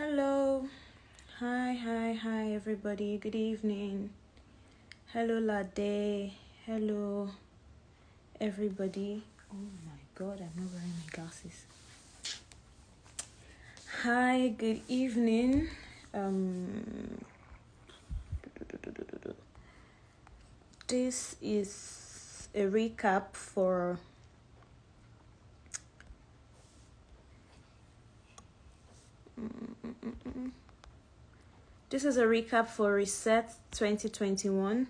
Hello. Hi, everybody. Good evening. Hello, Lade. Hello, everybody. Oh my god, I'm not wearing my glasses. Hi, good evening. This is a recap for Reset 2021.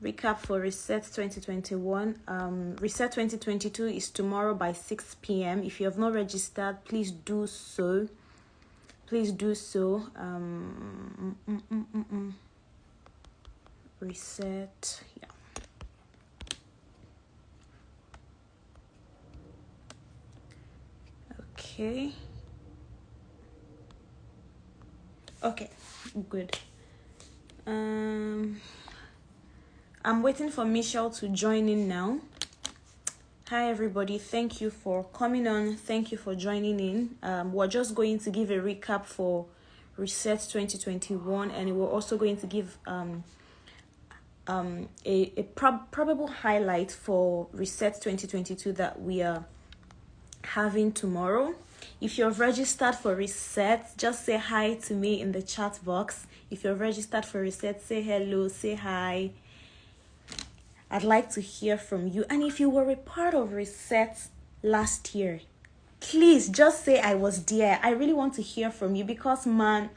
Recap for Reset 2021. Reset 2022 is tomorrow by 6 p.m. If you have not registered, please do so. Reset. Yeah. Okay, good. I'm waiting for Michelle to join in now. Hi everybody, thank you for coming on. Thank you for joining in. We're just going to give a recap for Reset 2021, and we're also going to give a probable highlight for Reset 2022 that we are having tomorrow. If you're registered for Reset, just say hi to me in the chat box. If you're registered for Reset, say hello, say hi. I'd like to hear from you. And if you were a part of Reset last year, please just say I was there. I really want to hear from you because, man,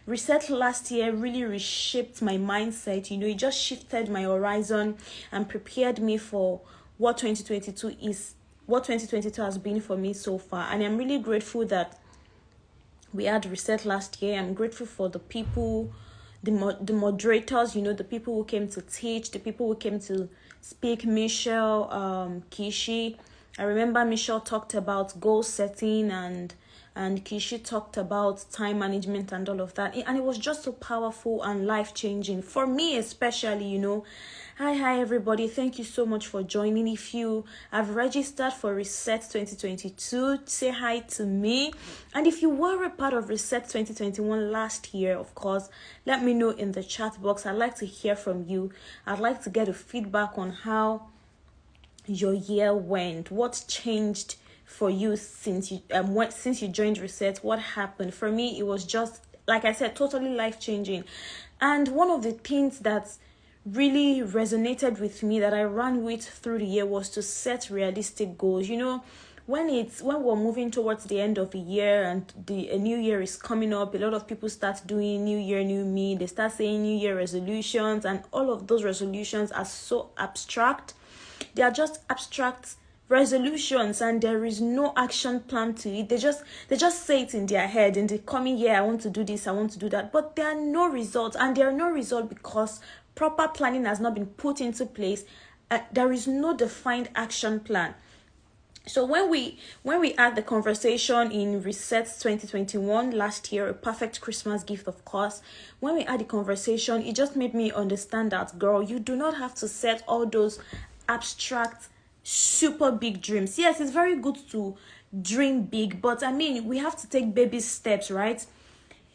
Reset last year really reshaped my mindset. It just shifted my horizon and prepared me for what 2022 has been for me so far. And I'm really grateful that we had Reset last year. I'm grateful for the people, the moderators, the people who came to teach, the people who came to speak. Michelle, Kishi. I remember Michelle talked about goal setting and Kishi talked about time management and all of that. And it was just so powerful and life-changing. For me especially, Hi everybody. Thank you so much for joining. If you have registered for Reset 2022, say hi to me. And if you were a part of Reset 2021 last year, of course, let me know in the chat box. I'd like to hear from you. I'd like to get a feedback on how your year went. What changed for you since you joined Reset? What happened? For me, it was just, like I said, totally life-changing. And one of the things that really resonated with me that I ran with through the year was to set realistic goals. When we're moving towards the end of the year and a new year is coming up, a lot of people start doing new year, new me. They start saying new year resolutions, and all of those resolutions are so abstract. They are just abstract resolutions, and there is no action plan to it. They just say it in their head. In the coming year, I want to do this, I want to do that, but there are no results, and there are no results because proper planning has not been put into place. There is no defined action plan. So when we had the conversation in Reset 2021 last year, a perfect Christmas gift, of course, when we had the conversation, it just made me understand that, girl, you do not have to set all those abstract, super big dreams. Yes, it's very good to dream big, but we have to take baby steps, right?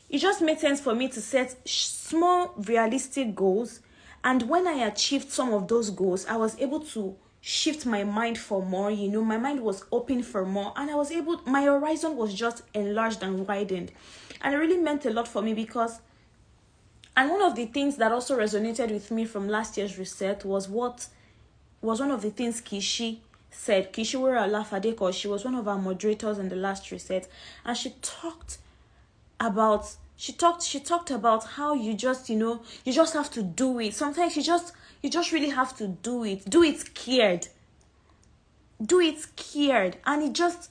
It just made sense for me to set small, realistic goals. And when I achieved some of those goals, I was able to shift my mind for more. My mind was open for more, and my horizon was just enlarged and widened. And it really meant a lot for me because, and one of the things that also resonated with me from last year's Reset was one of the things Kishi said. Kishi Wera Lafadeko, she was one of our moderators in the last Reset, and she talked about how you just have to do it. Sometimes you just really have to do it cared, and it just,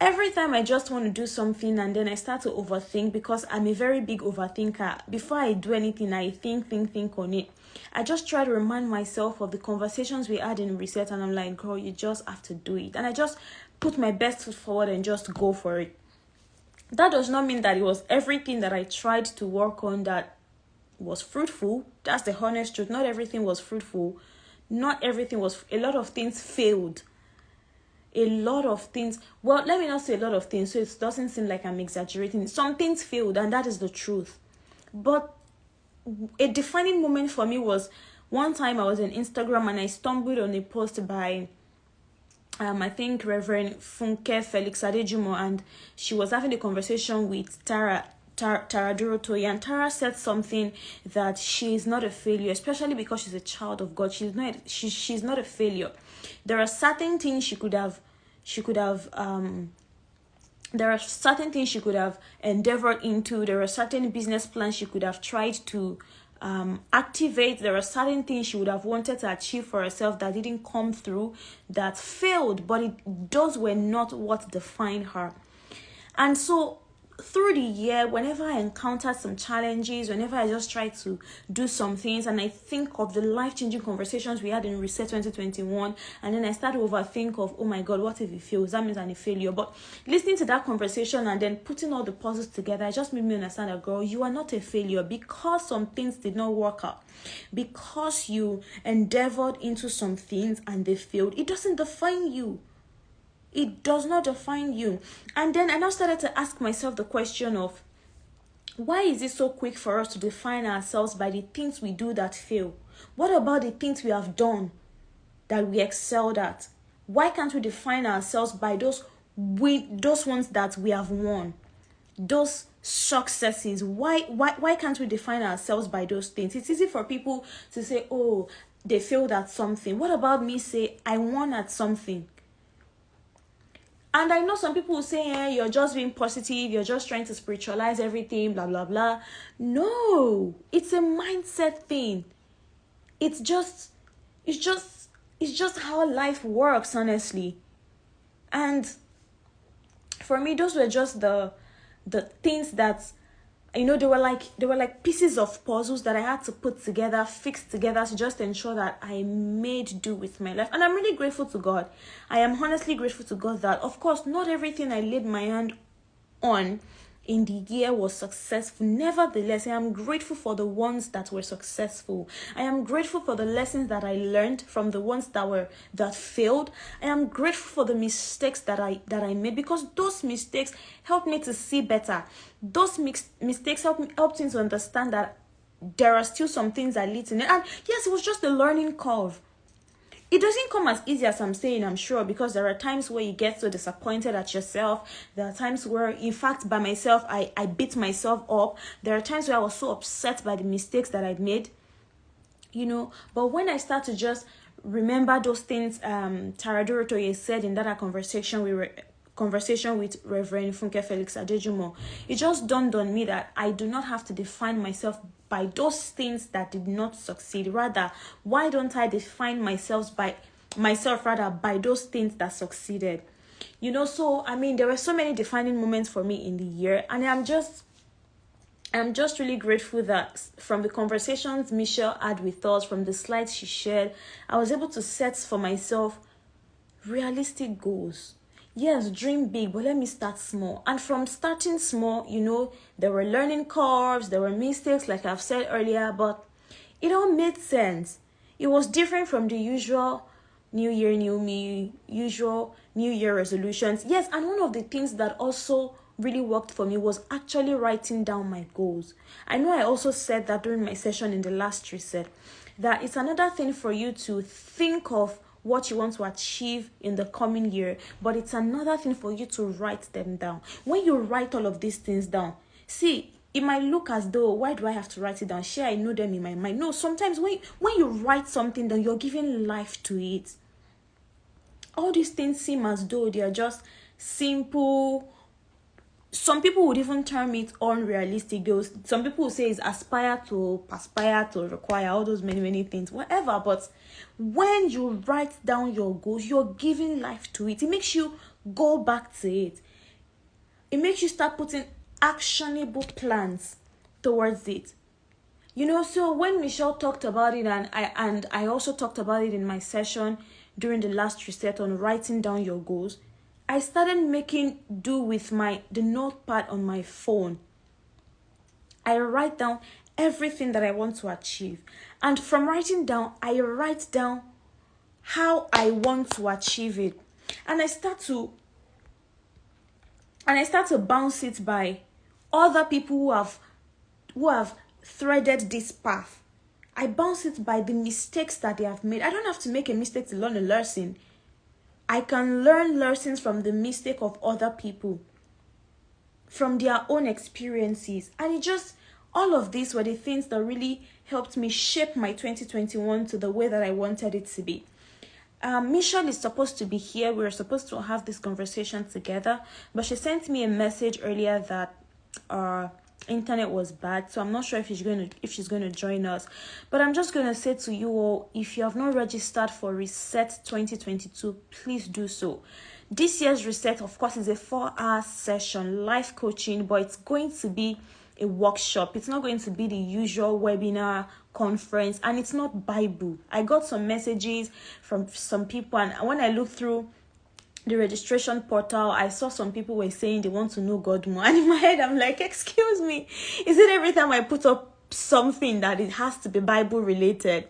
every time I just want to do something and then I start to overthink, because I'm a very big overthinker. Before I do anything, I think on it. I just try to remind myself of the conversations we had in Reset, and I'm like, girl, you just have to do it. And I just put my best foot forward and just go for it. That does not mean that it was everything that I tried to work on that was fruitful. That's the honest truth. Not everything was fruitful. A lot of things failed. a lot of things. Well, let me not say a lot of things, so it doesn't seem like I'm exaggerating. Some things failed, and that is the truth. But a defining moment for me was one time I was on Instagram and I stumbled on a post by I think Reverend Funke Felix Adejumo, and she was having a conversation with Tara Dorotoye, and Tara said something that she is not a failure, especially because she's a child of God. She's not a failure. There are certain things she could have there are certain things she could have endeavored into. There are certain business plans she could have tried to activate. There are certain things she would have wanted to achieve for herself that didn't come through, that failed, but those were not what defined her. And so through the year, whenever I encountered some challenges, whenever I just try to do some things, and I think of the life-changing conversations we had in Reset 2021, and then I start to overthink of, oh my God, what if it fails? That means I'm a failure. But listening to that conversation and then putting all the puzzles together, it just made me understand that, girl, you are not a failure because some things did not work out. Because you endeavored into some things and they failed, it doesn't define you. It does not define you. And then I now started to ask myself the question of, why is it so quick for us to define ourselves by the things we do that fail? What about the things we have done that we excelled at? Why can't we define ourselves by those ones that we have won? Those successes. Why can't we define ourselves by those things? It's easy for people to say, oh, they failed at something. What about me say, I won at something? And I know some people will say, you're just being positive, you're just trying to spiritualize everything, blah, blah, blah. No, it's a mindset thing. It's just how life works, honestly. And for me, those were just the things that, they were like pieces of puzzles that I had to put together, fix together to just ensure that I made do with my life. And I'm really grateful to God. I am honestly grateful to God that, of course, not everything I laid my hand on in the year was successful. Nevertheless, I am grateful for the ones that were successful. I am grateful for the lessons that I learned from the ones that failed. I am grateful for the mistakes that I made, because those mistakes helped me to see better. Those mistakes helped me to understand that there are still some things that lead to it. And yes, it was just a learning curve. It doesn't come as easy as I'm saying, I'm sure, because there are times where you get so disappointed at yourself. There are times where, in fact, by myself, I beat myself up. There are times where I was so upset by the mistakes that I'd made, But when I start to just remember those things Tara Dorotoye said in that conversation with Reverend Funke Felix Adejumo, it just dawned on me that I do not have to define myself by those things that did not succeed. Rather, why don't I define myself by those things that succeeded? So there were so many defining moments for me in the year, and I'm just really grateful that from the conversations Michelle had with us, from the slides she shared, I was able to set for myself realistic goals. Yes, dream big, but let me start small. And from starting small, there were learning curves, there were mistakes, like I've said earlier, but it all made sense. It was different from the usual New Year, New Me, usual New Year resolutions. Yes, and one of the things that also really worked for me was actually writing down my goals. I know I also said that during my session in the last reset, that it's another thing for you to think of what you want to achieve in the coming year, but it's another thing for you to write them down. When you write all of these things down, see, it might look as though, why do I have to write it down? Sure, I know them in my mind. No, sometimes when you write something down, you're giving life to it. All these things seem as though they are just simple. Some people would even term it unrealistic goals. Some people would say it's aspire to, perspire to, require, all those many, many things, whatever. But when you write down your goals, you're giving life to it. It makes you go back to it. It makes you start putting actionable plans towards it. So when Michelle talked about it, and I also talked about it in my session during the last reset on writing down your goals, I started making do with the notepad on my phone. I write down everything that I want to achieve. And from writing down, I write down how I want to achieve it. And I start to bounce it by other people who have threaded this path. I bounce it by the mistakes that they have made. I don't have to make a mistake to learn a lesson. I can learn lessons from the mistake of other people, from their own experiences. And all of these were the things that really helped me shape my 2021 to the way that I wanted it to be. Michelle is supposed to be here. We were supposed to have this conversation together, but she sent me a message earlier that internet was bad, so I'm not sure if she's going to join us. But I'm just going to say to you all, if you have not registered for Reset 2022, please do so. This year's Reset, of course, is a 4-hour session, live coaching, but it's going to be a workshop. It's not going to be the usual webinar conference, and it's not Bible. I got some messages from some people, and when I looked through the registration portal, I saw some people were saying they want to know God more. And in my head, I'm like, excuse me, is it every time I put up something that it has to be Bible related?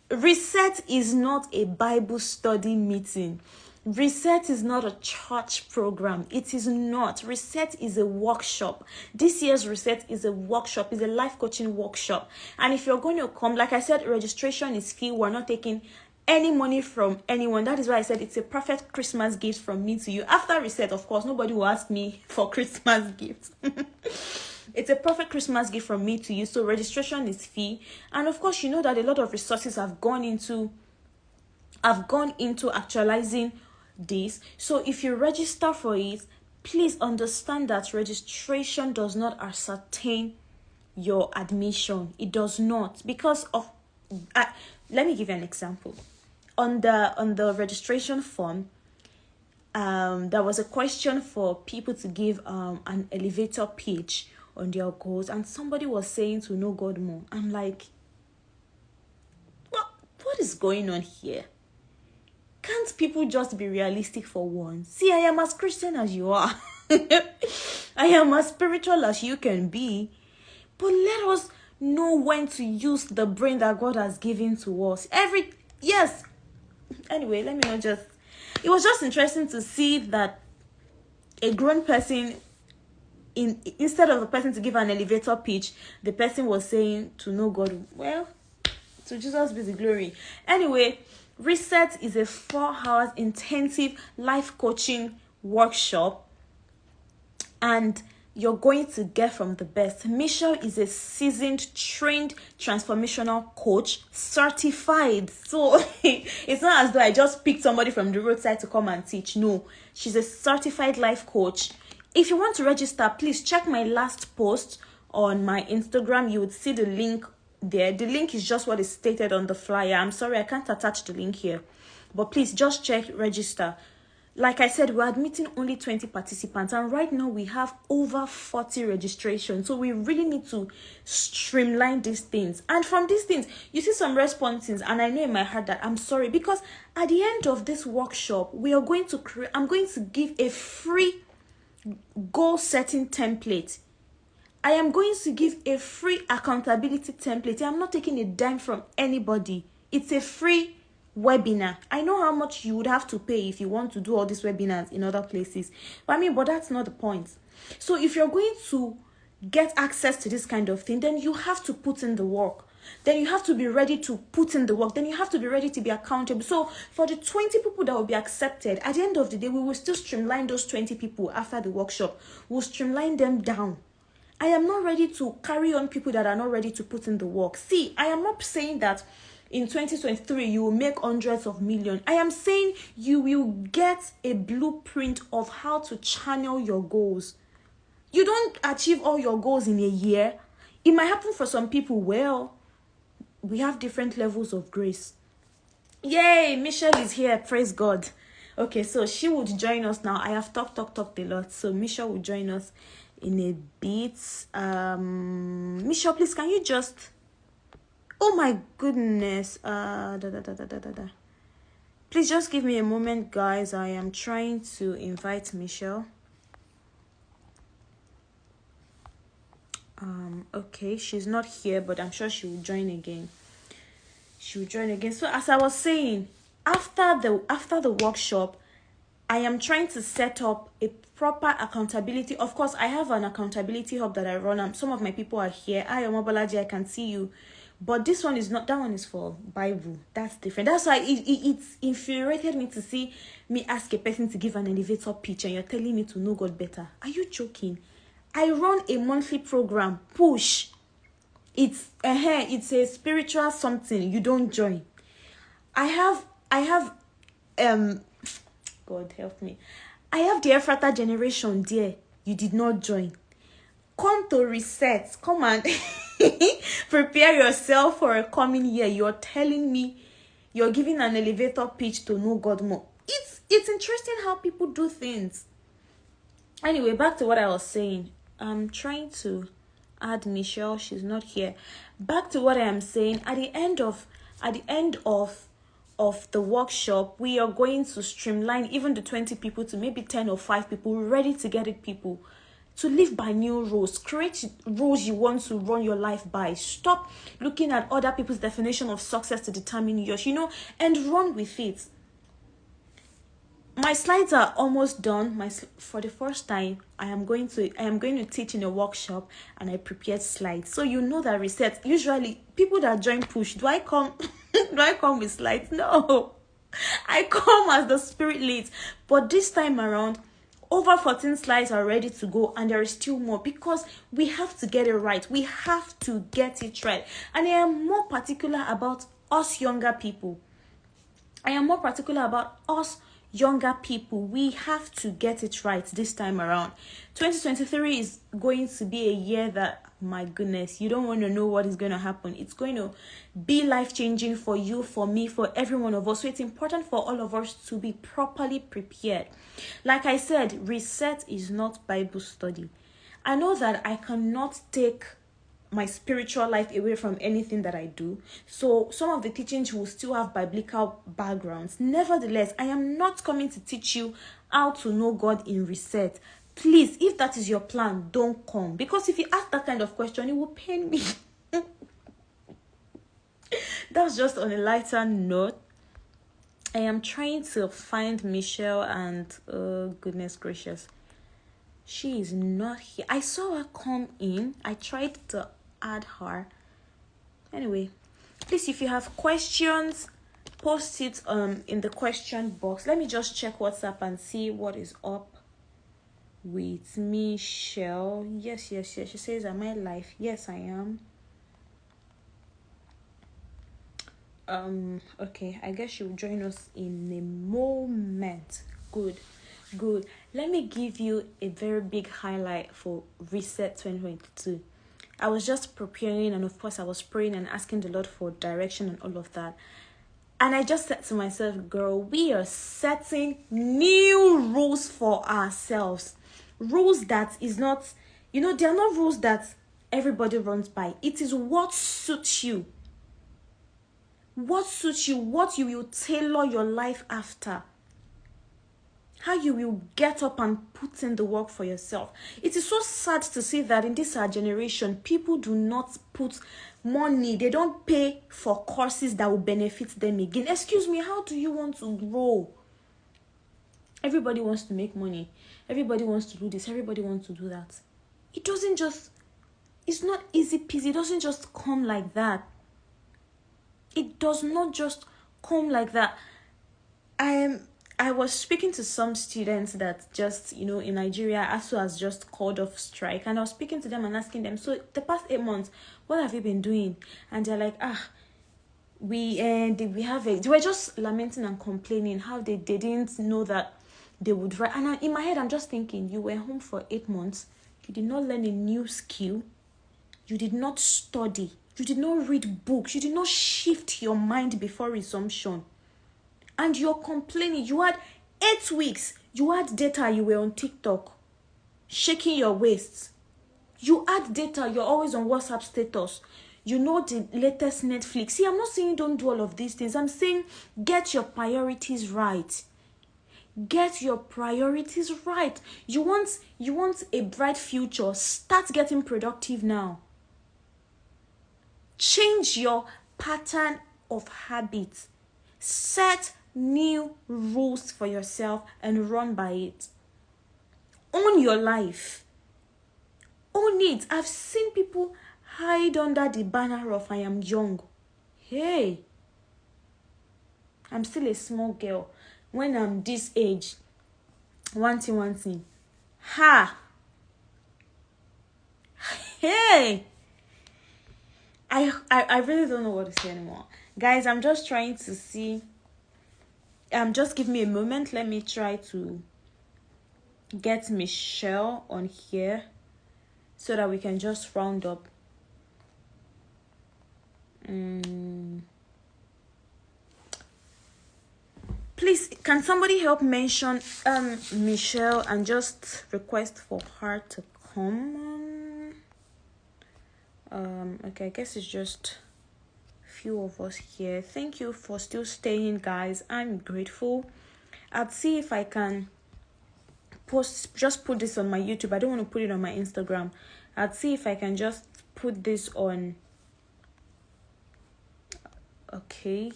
Reset is not a Bible study meeting. Reset is not a church program. It is not. Reset is a workshop. This year's Reset is a workshop, is a life coaching workshop. And if you're going to come, like I said, registration is free. We're not taking any money from anyone. That is why I said it's a perfect Christmas gift from me to you. After Reset, of course, nobody will ask me for Christmas gifts. It's a perfect Christmas gift from me to you. So registration is free. And of course, you know that a lot of resources have gone into actualizing this. So if you register for it, please understand that registration does not ascertain your admission. It does not, because of let me give you an example. On the registration form, there was a question for people to give an elevator pitch on their goals, and somebody was saying to know God more. I'm like, what is going on here? Can't people just be realistic for once? See, I am as Christian as you are. I am as spiritual as you can be. But let us know when to use the brain that God has given to us. Yes. Anyway, let me not just... It was just interesting to see that a grown person, instead of the person to give an elevator pitch, the person was saying to know God. Well, to Jesus be the glory. Anyway, Reset is a 4 hours intensive life coaching workshop, and you're going to get from the best. Michelle is a seasoned, trained transformational coach, certified. So it's not as though I just picked somebody from the roadside to come and teach. No, she's a certified life coach. If you want to register, please check my last post on my Instagram. You would see the link there. The link is just what is stated on the flyer. I'm sorry, I can't attach the link here, but please just check register. Like I said, we're admitting only 20 participants, and right now we have over 40 registrations. So we really need to streamline these things. And from these things, you see some responses, and I know in my heart that I'm sorry, because at the end of this workshop, I'm going to give a free goal setting template. I am going to give a free accountability template. I'm not taking a dime from anybody. It's a free webinar. I know how much you would have to pay if you want to do all these webinars in other places. But that's not the point. So if you're going to get access to this kind of thing, then you have to put in the work. Then you have to be ready to put in the work. Then you have to be ready to be accountable. So for the 20 people that will be accepted, at the end of the day, we will still streamline those 20 people after the workshop. We'll streamline them down. I am not ready to carry on people that are not ready to put in the work. See, I am not saying that in 2023 you will make hundreds of millions. I am saying you will get a blueprint of how to channel your goals. You don't achieve all your goals in a year. It might happen for some people. Well, we have different levels of grace. Yay, Michelle is here. Praise God. Okay, so she would join us now. I have talked a lot, so Michelle will join us in a bit. Michelle, please, can you just... Oh my goodness. Please just give me a moment, guys. I am trying to invite Michelle. Okay, she's not here, but I'm sure she will join again. So as I was saying, after the workshop, I am trying to set up a proper accountability. Of course, I have an accountability hub that I run. Some of my people are here. I am Obalaji, I can see you. But this one is not, that one is for Bible. That's different. That's why it's infuriated me to see me ask a person to give an elevator pitch and you're telling me to know God better. Are you joking? I run a monthly program, Push. It's a spiritual something. You don't join. I have God help me. I have the Ephrata generation there. You did not join. Come to reset. Come and prepare yourself for a coming year. You're telling me you're giving an elevator pitch to know God more. It's interesting how people do things. Anyway, back to what I was saying. I'm trying to add Michelle. She's not here. Back to what I am saying. At the end of the workshop, we are going to streamline even the 20 people to maybe 10 or 5 people, ready to get it people, to live by new rules. Create rules you want to run your life by. Stop looking at other people's definition of success to determine yours, and run with it. My slides are almost done. For the first time, I am going to teach in a workshop, and I prepared slides. So you know that reset. Usually, people that join Push, do I come with slides? No, I come as the Spirit leads. But this time around, over 14 slides are ready to go, and there is still more because we have to get it right. We have to get it right, and I am more particular about us younger people. Younger people, we have to get it right this time around. 2023 is going to be a year that, my goodness, you don't want to know what is going to happen. It's going to be life-changing for you, for me, for every one of us. So it's important for all of us to be properly prepared. Like I said, reset is not Bible study. I know that I cannot take my spiritual life away from anything that I do. So some of the teachings will still have biblical backgrounds. Nevertheless, I am not coming to teach you how to know God in reset. Please, if that is your plan, don't come. Because if you ask that kind of question, it will pain me. That's just on a lighter note. I am trying to find Michelle and, oh, goodness gracious, she is not here. I saw her come in. I tried to add her. Anyway, please, if you have questions, post it in the question box. Let me just check WhatsApp and see what is up with Michelle. Yes. She says, am I live? Yes, I am. Okay, I guess she will join us in a moment. Good. Let me give you a very big highlight for Reset 2022. I was just preparing, and of course I was praying and asking the Lord for direction and all of that. And I just said to myself, girl, we are setting new rules for ourselves. Rules that is not, they are not rules that everybody runs by. It is what suits you. What suits you, what you will tailor your life after. How you will get up and put in the work for yourself. It is so sad to see that in this our generation, people do not put money. They don't pay for courses that will benefit them again. Excuse me, how do you want to grow? Everybody wants to make money. Everybody wants to do this. Everybody wants to do that. It's not easy peasy. It doesn't just come like that. It does not just come like that. I was speaking to some students that just, in Nigeria, ASU has just called off strike. And I was speaking to them and asking them, so the past 8 months, what have you been doing? And they're like, they were just lamenting and complaining how they didn't know that they would write. And in my head, I'm just thinking, you were home for 8 months. You did not learn a new skill. You did not study. You did not read books. You did not shift your mind before resumption. And you're complaining. You had 8 weeks. You had data. You were on TikTok, shaking your waist. You had data. You're always on WhatsApp status. You know the latest Netflix. See, I'm not saying don't do all of these things. I'm saying get your priorities right. Get your priorities right. You want a bright future. Start getting productive now. Change your pattern of habits. Set new rules for yourself and run by it. Own your life. Own it. I've seen people hide under the banner of I am young. Hey, I'm still a small girl. When I'm this age, one thing. Ha! Hey! I really don't know what to say anymore. Guys, I'm just trying to see. Just give me a moment. Let me try to get Michelle on here so that we can just round up. Please, can somebody help mention Michelle and just request for her to come on? Okay, I guess it's just few of us here. Thank you for still staying, guys. I'm grateful. I'll see if I can put this on my YouTube. I don't want to put it on my Instagram. I'll see if I can just put this on. Okay,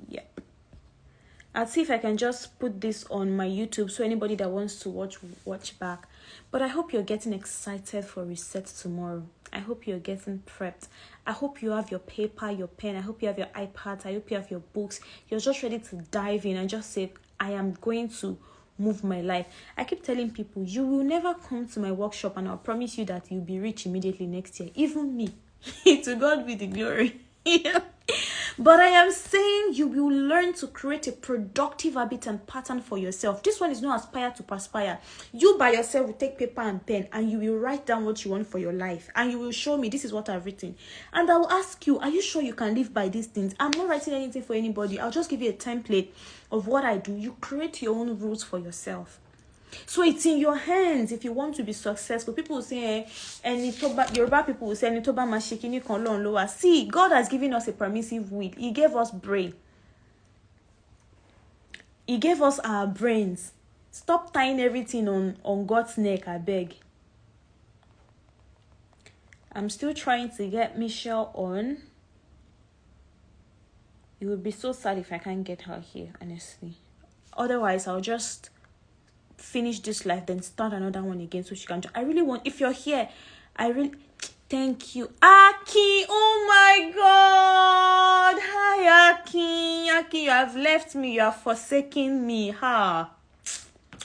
yeah. I'll see if I can just put this on my YouTube so anybody that wants to watch back. But I hope you're getting excited for Reset tomorrow. I hope you're getting prepped. I hope you have your paper, your pen. I hope you have your iPads. I hope you have your books. You're just ready to dive in and just say, I am going to move my life. I keep telling people, you will never come to my workshop and I'll promise you that you'll be rich immediately next year. Even me. To God be the glory. But I am saying you will learn to create a productive habit and pattern for yourself. This one is not aspire to perspire. You by yourself will take paper and pen and you will write down what you want for your life. And you will show me, this is what I've written. And I will ask you, are you sure you can live by these things? I'm not writing anything for anybody. I'll just give you a template of what I do. You create your own rules for yourself. So it's in your hands if you want to be successful. People will say, Yoruba people will say, see, God has given us a permissive will. He gave us brain. He gave us our brains. Stop tying everything on God's neck, I beg. I'm still trying to get Michelle on. It would be so sad if I can't get her here, honestly. Otherwise, I'll just finish this live, then start another one again so she can I really want, if you're here, thank you. Aki, oh my God. Hi, Aki, you have left me, you have forsaken me.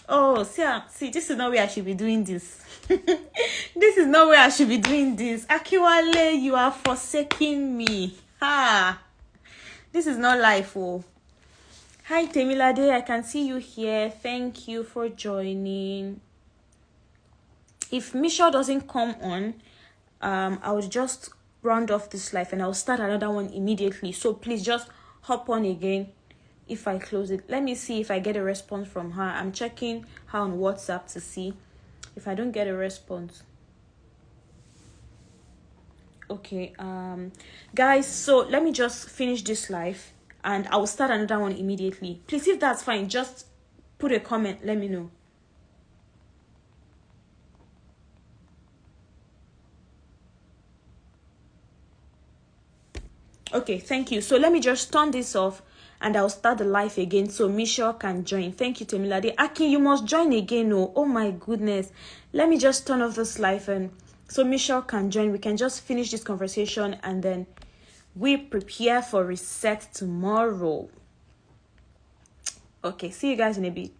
Oh, see, this is not where I should be doing this. This is not where I should be doing this. Akiwale, you are forsaking me. This is not life. Oh. Hi, Temilade, I can see you here. Thank you for joining. If Michelle doesn't come on, I will just round off this live and I'll start another one immediately. So please just hop on again if I close it. Let me see if I get a response from her. I'm checking her on WhatsApp to see if I don't get a response. Okay, guys, so let me just finish this live and I will start another one immediately. Please, if that's fine, just put a comment. Let me know. Okay, thank you. So let me just turn this off and I'll start the live again so Michelle can join. Thank you, Temilade. Aki, you must join again. Oh my goodness. Let me just turn off this live and so Michelle can join. We can just finish this conversation and then we prepare for Reset tomorrow. Okay, see you guys in a bit.